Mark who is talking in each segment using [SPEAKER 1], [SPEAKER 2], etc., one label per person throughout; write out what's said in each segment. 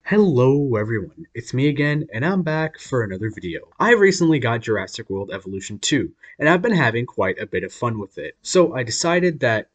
[SPEAKER 1] Hello everyone, it's me again, and I'm back for another video. I recently got Jurassic World Evolution 2, and I've been having quite a bit of fun with it. So I decided that,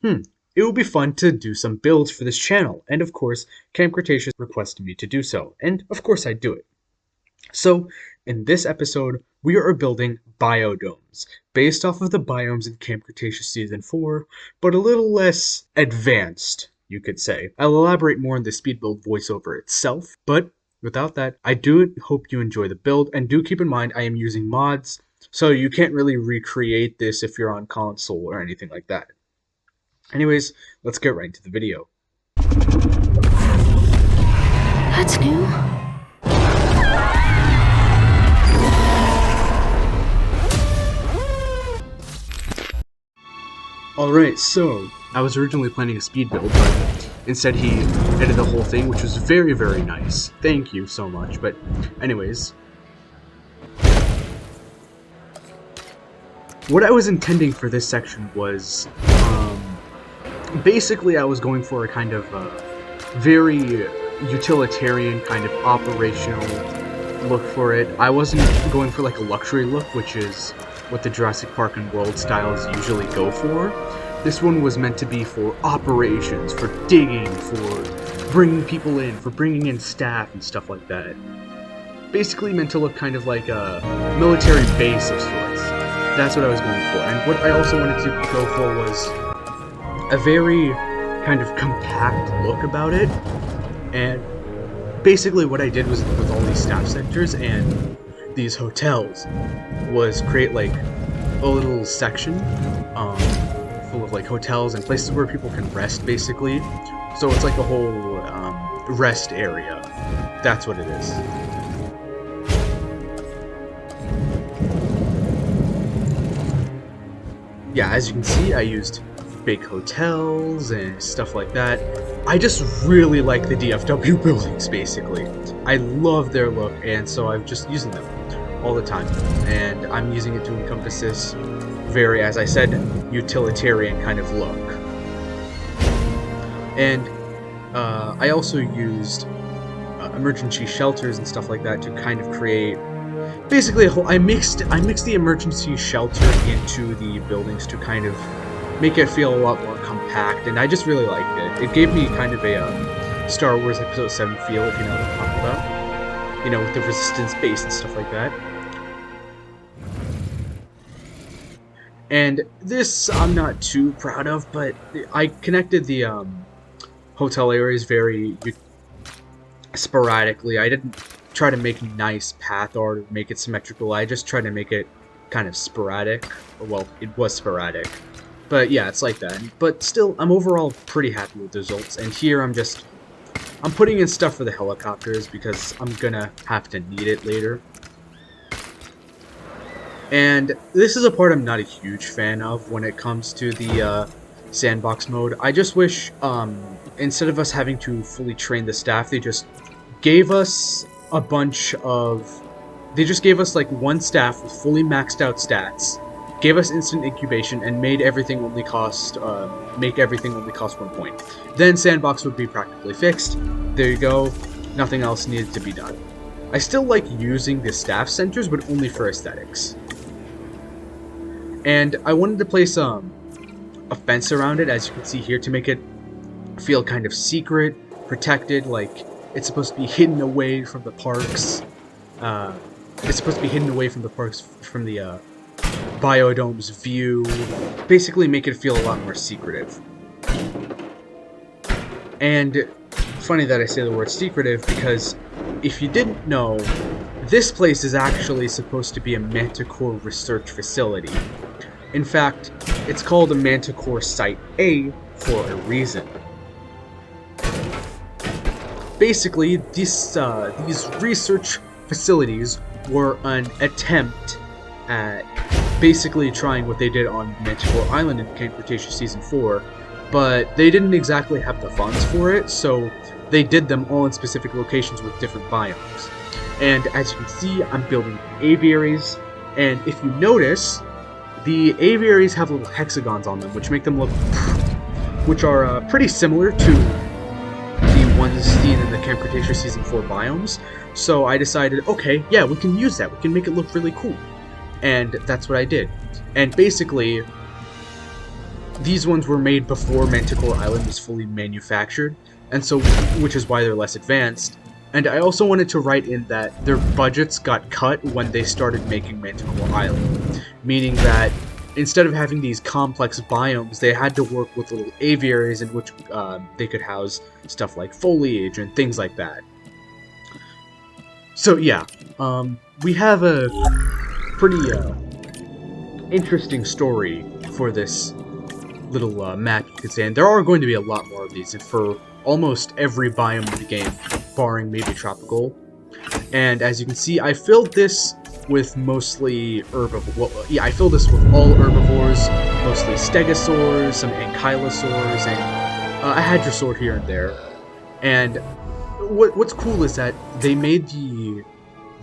[SPEAKER 1] it would be fun to do some builds for this channel, and of course, Camp Cretaceous requested me to do so, and of course I do it. So, in this episode, we are building Biodomes, based off of the biomes in Camp Cretaceous Season 4, but a little less advanced, you could say. I'll elaborate more on the speed build voiceover itself, but without that, I do hope you enjoy the build, and do keep in mind I am using mods, so you can't really recreate this if you're on console or anything like that. Anyways, let's get right into the video.
[SPEAKER 2] That's new.
[SPEAKER 1] Alright, so I was originally planning a speed build, but instead he edited the whole thing, which was very, very nice. Thank you so much. But anyways, what I was intending for this section was, basically I was going for a kind of very utilitarian kind of operational look for it. I wasn't going for like a luxury look, which is what the Jurassic Park and World styles usually go for. This one was meant to be for operations, for digging, for bringing people in, for bringing in staff and stuff like that. Basically meant to look kind of like a military base of sorts. That's what I was going for. And what I also wanted to go for was a very kind of compact look about it. And basically what I did was, with all these staff centers and these hotels, was create like a little section full of like hotels and places where people can rest, basically. So it's like a whole rest area. That's what it is. Yeah, as you can see, I used big hotels and stuff like that. I just really like the DFW buildings, basically. I love their look, and so I'm just using them all the time. And I'm using it to encompass this very, as I said, utilitarian kind of look. And I also used emergency shelters and stuff like that to kind of create basically a whole. I mixed the emergency shelter into the buildings to kind of make it feel a lot more compact, and I just really liked it. It gave me kind of a Star Wars Episode 7 feel, if you know what I'm talking about. You know, with the resistance base and stuff like that. And this I'm not too proud of, but I connected the hotel areas very sporadically. I didn't try to make nice path art or make it symmetrical. I just tried to make it kind of sporadic. Well, it was sporadic. But yeah, it's like that. But still, I'm overall pretty happy with the results. And here I'm putting in stuff for the helicopters because I'm gonna have to need it later. And this is a part I'm not a huge fan of when it comes to the sandbox mode. I just wish, instead of us having to fully train the staff, they just gave us a bunch of... They just gave us like one staff with fully maxed out stats, gave us instant incubation, and made everything only cost, make everything only cost 1 point. Then sandbox would be practically fixed. There you go. Nothing else needed to be done. I still like using the staff centers, but only for aesthetics. And I wanted to place a fence around it, as you can see here, to make it feel kind of secret, protected, like it's supposed to be hidden away from the parks. It's supposed to be hidden away from the parks, from the Biodomes view. Basically make it feel a lot more secretive. And funny that I say the word secretive, because if you didn't know, this place is actually supposed to be a Manticore research facility. In fact, it's called a Manticore Site A for a reason. Basically, these research facilities were an attempt at basically trying what they did on Manticore Island in Camp Cretaceous Season 4, but they didn't exactly have the funds for it, so they did them all in specific locations with different biomes. And as you can see, I'm building aviaries, and if you notice, the aviaries have little hexagons on them, which make them look, which are pretty similar to the ones seen in the Camp Cretaceous Season 4 biomes. So I decided, okay, yeah, we can use that. We can make it look really cool. And that's what I did. And basically, these ones were made before Manticore Island was fully manufactured, and so, which is why they're less advanced. And I also wanted to write in that their budgets got cut when they started making Manticore Island, meaning that instead of having these complex biomes, they had to work with little aviaries in which they could house stuff like foliage and things like that. So yeah, we have a pretty interesting story for this little map, you could say, and there are going to be a lot more of these for almost every biome in the game, barring maybe tropical. And as you can see, I filled this with mostly herbivores. Well, yeah, I filled this with all herbivores, mostly stegosaurs, some ankylosaurs, and a hadrosaur here and there. And what's cool is that they made the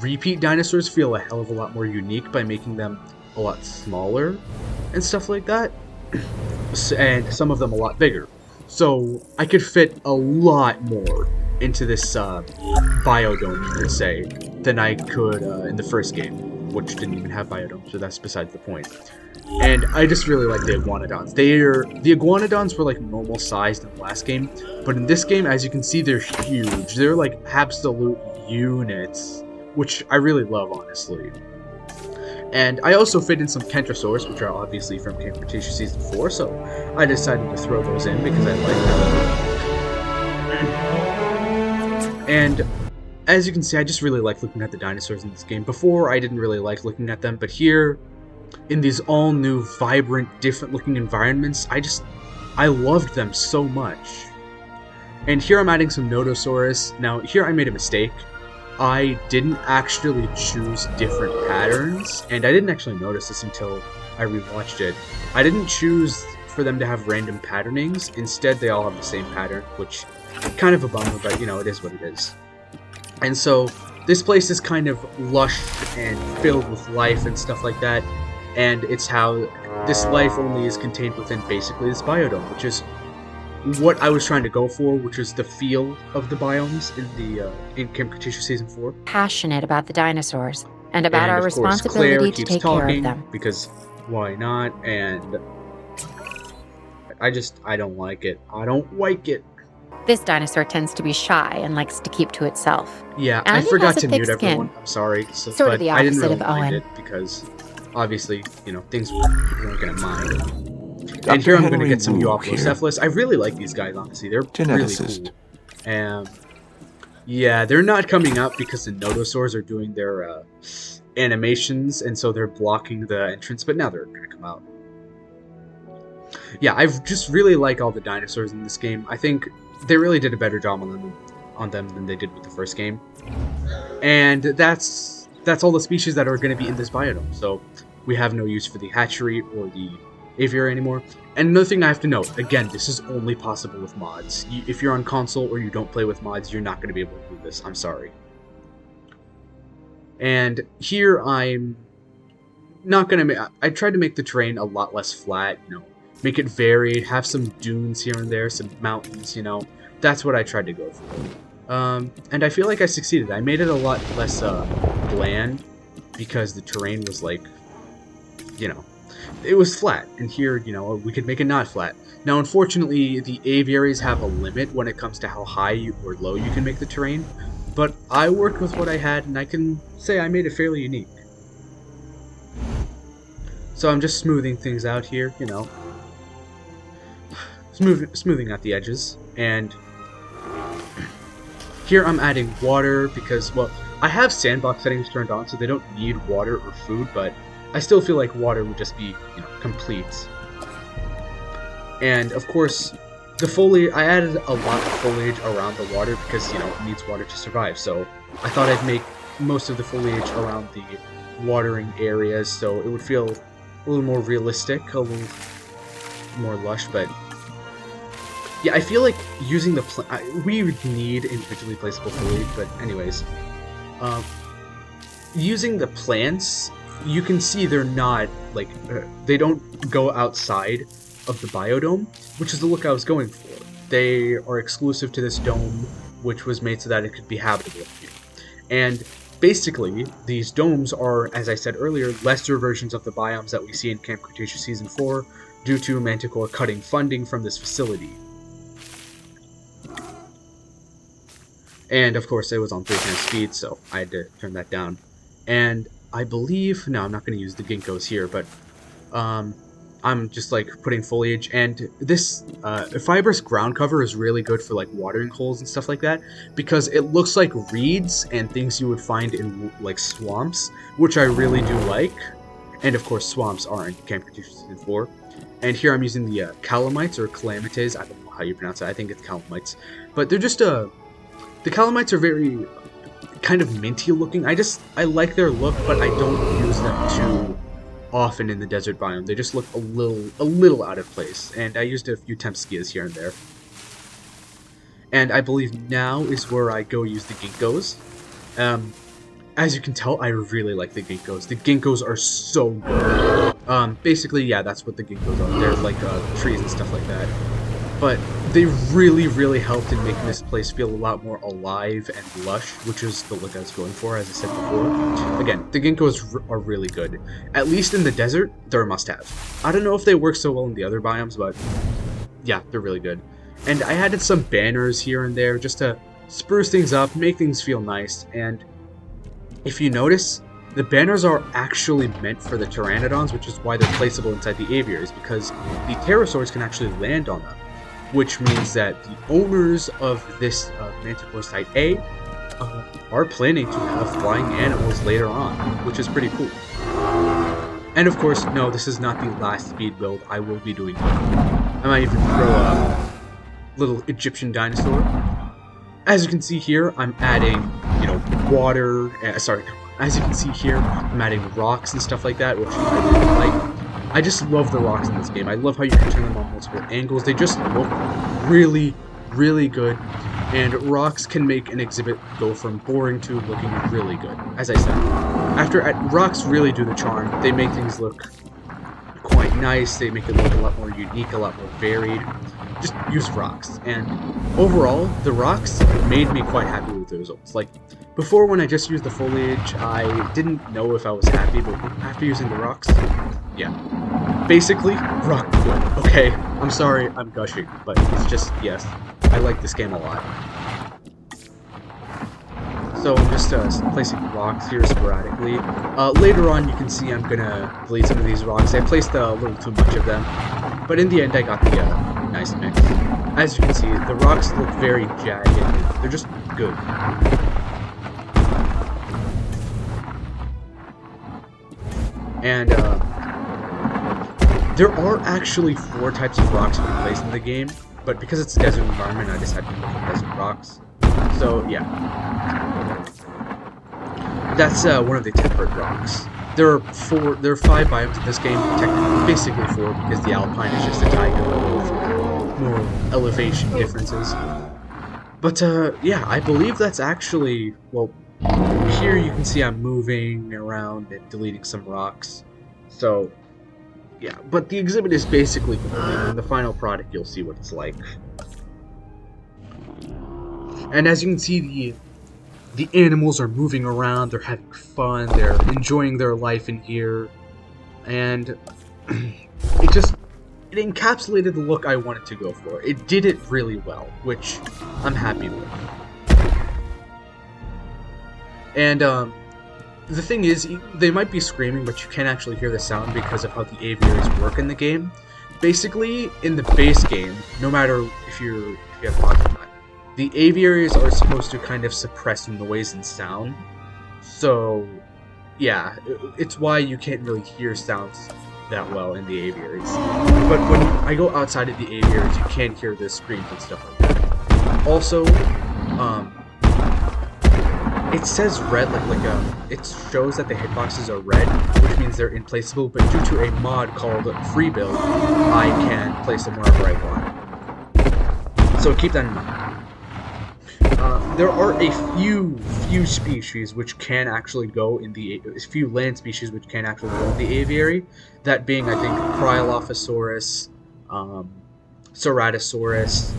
[SPEAKER 1] repeat dinosaurs feel a hell of a lot more unique by making them a lot smaller and stuff like that, and some of them a lot bigger. So I could fit a lot more into this biodome, you could say, than I could in the first game, which didn't even have biodomes, so that's besides the point. And I just really like the iguanodons. The iguanodons were like normal sized in the last game, but in this game, as you can see, they're huge. They're like absolute units, which I really love, honestly. And I also fit in some kentrosaurs, which are obviously from Camp Cretaceous Season 4, so I decided to throw those in because I like them. And as you can see, I just really like looking at the dinosaurs in this game. Before, I didn't really like looking at them, but here, in these all-new, vibrant, different-looking environments, I loved them so much. And here I'm adding some Nodosaurus. Now, here I made a mistake. I didn't actually choose different patterns, and I didn't actually notice this until I rewatched it. I didn't choose for them to have random patternings. Instead, they all have the same pattern, which kind of a bummer, but you know, it is what it is. And so this place is kind of lush and filled with life and stuff like that, and it's how this life only is contained within basically this biodome, which is what I was trying to go for, which is the feel of the biomes in Camp Cretaceous Season 4.
[SPEAKER 2] Passionate about the dinosaurs and about our
[SPEAKER 1] of course,
[SPEAKER 2] responsibility
[SPEAKER 1] Claire
[SPEAKER 2] to
[SPEAKER 1] keeps
[SPEAKER 2] take care
[SPEAKER 1] talking,
[SPEAKER 2] of them.
[SPEAKER 1] because why not? And I don't like it. I don't like it.
[SPEAKER 2] This dinosaur tends to be shy and likes to keep to itself.
[SPEAKER 1] Yeah,
[SPEAKER 2] And
[SPEAKER 1] I
[SPEAKER 2] it
[SPEAKER 1] forgot
[SPEAKER 2] has a
[SPEAKER 1] to
[SPEAKER 2] thick
[SPEAKER 1] mute
[SPEAKER 2] skin.
[SPEAKER 1] everyone. I'm sorry.
[SPEAKER 2] Sort
[SPEAKER 1] but
[SPEAKER 2] of the
[SPEAKER 1] I didn't
[SPEAKER 2] opposite
[SPEAKER 1] really
[SPEAKER 2] of
[SPEAKER 1] mind
[SPEAKER 2] Owen.
[SPEAKER 1] it because obviously, you know, things people weren't gonna mind. And here I'm going to get some Euoplocephalus. I really like these guys, honestly. They're really cool. And yeah, they're not coming up because the Nodosaurs are doing their animations, and so they're blocking the entrance, but now they're going to come out. Yeah, I just really like all the dinosaurs in this game. I think they really did a better job on them than they did with the first game. And that's all the species that are going to be in this biodome. So we have no use for the hatchery or the aviary anymore. And another thing I have to note, again, this is only possible with mods. If you're on console or you don't play with mods, you're not going to be able to do this. I'm sorry. And here I'm not going to I tried to make the terrain a lot less flat, you know, make it varied, have some dunes here and there, some mountains, you know. That's what I tried to go for. And I feel like I succeeded. I made it a lot less bland because the terrain was like, you know, it was flat, and here, you know, we could make it not flat. Now, unfortunately, the aviaries have a limit when it comes to how high or low you can make the terrain, but I worked with what I had, and I can say I made it fairly unique. So I'm just smoothing things out here, you know, smoothing out the edges, and here I'm adding water because, well, I have sandbox settings turned on, so they don't need water or food, but I still feel like water would just be, you know, complete. And of course, the foliage, I added a lot of foliage around the water because, you know, it needs water to survive. So I thought I'd make most of the foliage around the watering areas so it would feel a little more realistic, a little more lush. But yeah, I feel like using the we would need individually placeable foliage, but anyways, using the plants, you can see they're not, like, they don't go outside of the biodome, which is the look I was going for. They are exclusive to this dome. which was made so that it could be habitable here. And basically, these domes are, as I said earlier, lesser versions of the biomes that we see in Camp Cretaceous Season 4 due to Manticore cutting funding from this facility. And of course, it was on 3 times speed, so I had to turn that down. And I believe, no, I'm not going to use the ginkgos here, but I'm just like putting foliage, and this fibrous ground cover is really good for like watering holes and stuff like that, because it looks like reeds and things you would find in like swamps, which I really do like. And of course, swamps are in Camp Cretaceous Season 4. And here I'm using the calamites or calamites. I don't know how you pronounce it. I think it's calamites, but they're just the calamites are very kind of minty looking. I like their look, but I don't use them too often in the desert biome. They just look a little out of place, and I used a few temp skias here and there. And I believe now is where I go use the ginkgos. As you can tell, I really like the ginkgos. The ginkgos are so good. Basically, yeah, that's what the ginkgos are. They're like trees and stuff like that. But they really helped in making this place feel a lot more alive and lush, which is the look I was going for, as I said before. Again, the ginkgos are really good. At least in the desert, they're a must-have. I don't know if they work so well in the other biomes, but yeah, they're really good. And I added some banners here and there just to spruce things up, make things feel nice. And if you notice, the banners are actually meant for the pteranodons, which is why they're placeable inside the aviaries, because the pterosaurs can actually land on them. Which means that the owners of this Manticore Site A are planning to have flying animals later on, which is pretty cool. And of course, no, this is not the last speed build. I will be doing more. I might even throw a little Egyptian dinosaur. As you can see here, I'm adding, water. As you can see here, I'm adding rocks and stuff like that, which I really like. I just love the rocks in this game. I love how you can turn them on multiple angles. They just look really good. And rocks can make an exhibit go from boring to looking really good. As I said, rocks really do the charm. They make things look quite nice. They make it look a lot more unique, a lot more varied. Just use rocks. And overall, the rocks made me quite happy with the results. Like, before, when I just used the foliage, I didn't know if I was happy, but after using the rocks, yeah. Basically, rock good, okay? I'm sorry I'm gushing, but it's just, yes, I like this game a lot. So I'm just placing rocks here sporadically. Later on, you can see I'm gonna bleed some of these rocks. I placed a little too much of them, but in the end, I got the nice mix. As you can see, the rocks look very jagged, and they're just good. And there are actually 4 types of rocks you can place in the game, but because it's a desert environment, I decided to look at desert rocks. So yeah, that's one of the temperate rocks. There are 5 biomes in this game, technically, basically 4, because the alpine is just a taiga level with more elevation differences. But yeah, I believe that's actually, well, here you can see I'm moving around and deleting some rocks. So yeah, but the exhibit is basically complete. In the final product, you'll see what it's like. And as you can see, the animals are moving around, they're having fun, they're enjoying their life in here, and it encapsulated the look I wanted to go for. It did it really well, which I'm happy with. And the thing is, they might be screaming, but you can't actually hear the sound because of how the aviaries work in the game. Basically, in the base game, no matter if you have mods or not, the aviaries are supposed to kind of suppress noise and sound. So, yeah, it's why you can't really hear sounds that well in the aviaries. But when I go outside of the aviaries, you can hear the screams and stuff like that. Also, it says red, it shows that the hitboxes are red, which means they're implaceable, but due to a mod called Free Build, I can place them wherever I want. So keep that in mind. There are a few species which can actually go in the, a few land species which can actually go in the aviary, that being, I think, Cryolophosaurus, Ceratosaurus,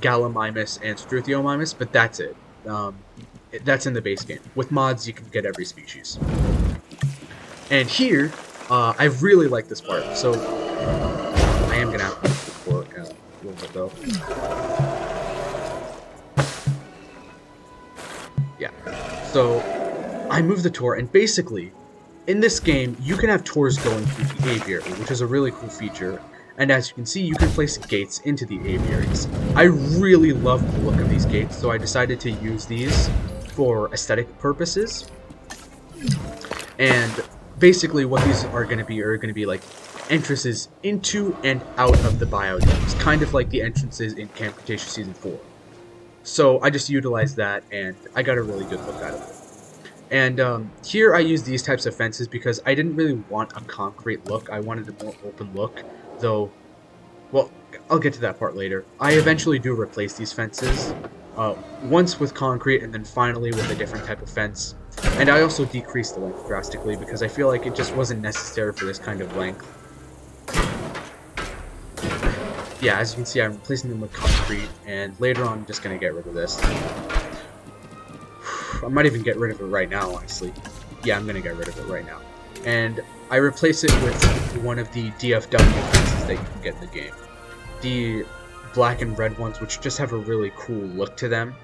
[SPEAKER 1] Gallimimus and Struthiomimus, but that's it. That's in the base game. With mods, you can get every species. And here, I really like this part. So I am gonna have to move the fork a little bit though. Yeah. So I move the tour, and basically, in this game, you can have tours going through the aviary, which is a really cool feature. And as you can see, you can place gates into the aviaries. I really love the look of these gates, so I decided to use these for aesthetic purposes. And basically what these are going to be like entrances into and out of the biodomes, kind of like the entrances in Camp Cretaceous Season 4. So I just utilized that, and I got a really good look out of it. And here I use these types of fences because I didn't really want a concrete look. I wanted a more open look, though, well, I'll get to that part later. I eventually do replace these fences, once with concrete and then finally with a different type of fence. And I also decreased the length drastically because I feel like it just wasn't necessary for this kind of length. Yeah, as you can see, I'm replacing them with concrete, and later on I'm just going to get rid of this. I might even get rid of it right now, honestly. Yeah, I'm going to get rid of it right now. And I replace it with one of the DFW fences that you can get in the game. The black and red ones, which just have a really cool look to them.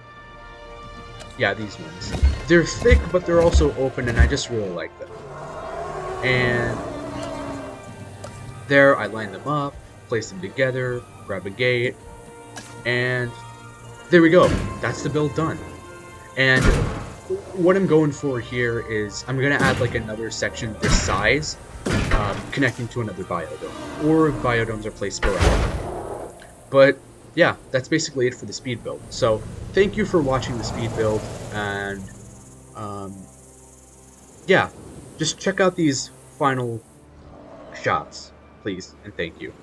[SPEAKER 1] Yeah, these ones. They're thick, but they're also open, and I just really like them. And there, I line them up, place them together, grab a gate, and there we go. That's the build done. And what I'm going for here is I'm going to add like another section this size, connecting to another biodome, or biodomes are placed sporadically. But yeah, that's basically it for the speed build. So thank you for watching the speed build, and yeah, just check out these final shots, please, and thank you.